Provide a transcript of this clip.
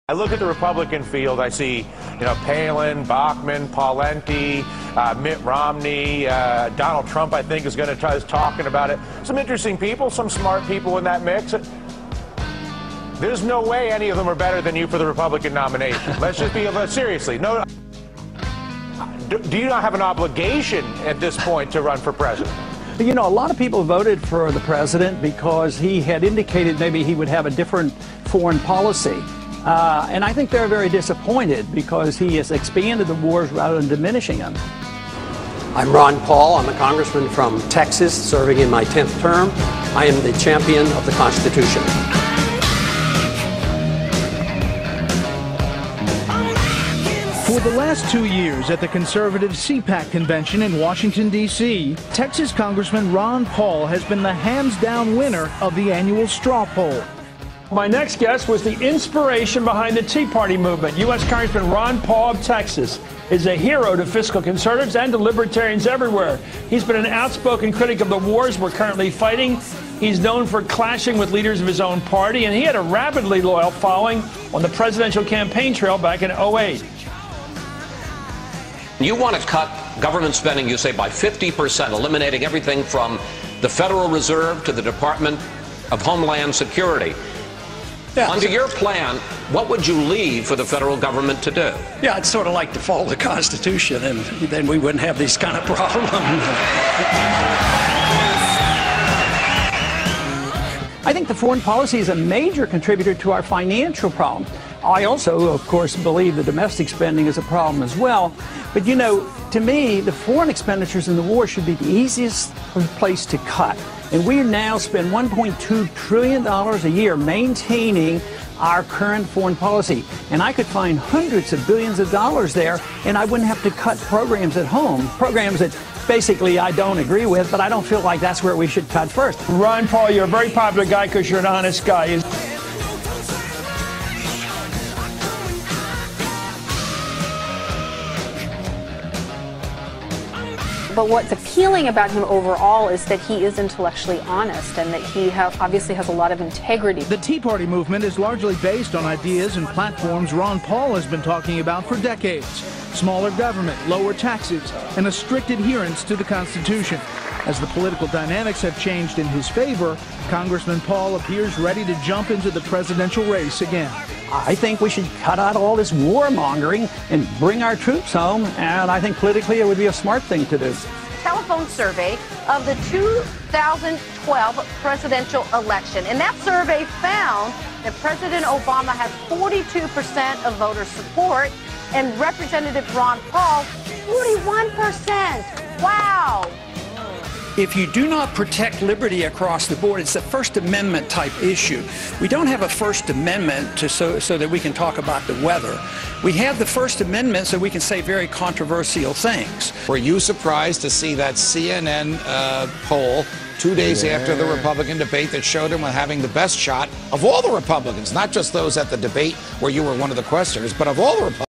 I look at the Republican field, I see, Palin, Bachmann, Pawlenty, Mitt Romney, Donald Trump, I think, is talking about it. Some interesting people, some smart people in that mix. There's no way any of them are better than you for the Republican nomination. Let's just be seriously. No. Do you not have an obligation at this point to run for president? A lot of people voted for the president because he had indicated maybe he would have a different foreign policy. And I think they're very disappointed because he has expanded the wars rather than diminishing them. I'm Ron Paul. I'm a congressman from Texas, serving in my 10th term. I am the champion of the Constitution. For the last 2 years at the conservative CPAC convention in Washington, D.C., Texas Congressman Ron Paul has been the hands-down winner of the annual straw poll. My next guest was the inspiration behind the Tea Party movement. U.S. Congressman Ron Paul of Texas is a hero to fiscal conservatives and to libertarians everywhere. He's been an outspoken critic of the wars we're currently fighting. He's known for clashing with leaders of his own party, and he had a rabidly loyal following on the presidential campaign trail back in 2008. You want to cut government spending, you say, by 50%, eliminating everything from the Federal Reserve to the Department of Homeland Security. Yeah, under your plan, what would you leave for the federal government to do? Yeah, I'd sort of like to follow the Constitution, and then we wouldn't have these kind of problems. I think the foreign policy is a major contributor to our financial problem. I also, of course, believe the domestic spending is a problem as well. But, to me, the foreign expenditures in the war should be the easiest place to cut. And we now spend $1.2 trillion a year maintaining our current foreign policy. And I could find hundreds of billions of dollars there, and I wouldn't have to cut programs at home, programs that basically I don't agree with, but I don't feel like that's where we should cut first. Ron Paul, you're a very popular guy because you're an honest guy. But what's appealing about him overall is that he is intellectually honest and that he obviously has a lot of integrity. The Tea Party movement is largely based on ideas and platforms Ron Paul has been talking about for decades. Smaller government, lower taxes, and a strict adherence to the Constitution. As the political dynamics have changed in his favor, Congressman Paul appears ready to jump into the presidential race again. I think we should cut out all this warmongering and bring our troops home, and I think politically it would be a smart thing to do. Telephone survey of the 2012 presidential election, and that survey found that President Obama has 42% of voter support and Representative Ron Paul 41%. Wow. If you do not protect liberty across the board, it's a First Amendment type issue. We don't have a First Amendment so that we can talk about the weather. We have the First Amendment so we can say very controversial things. Were you surprised to see that CNN poll 2 days after the Republican debate that showed him having the best shot of all the Republicans, not just those at the debate where you were one of the questioners, but of all the Republicans?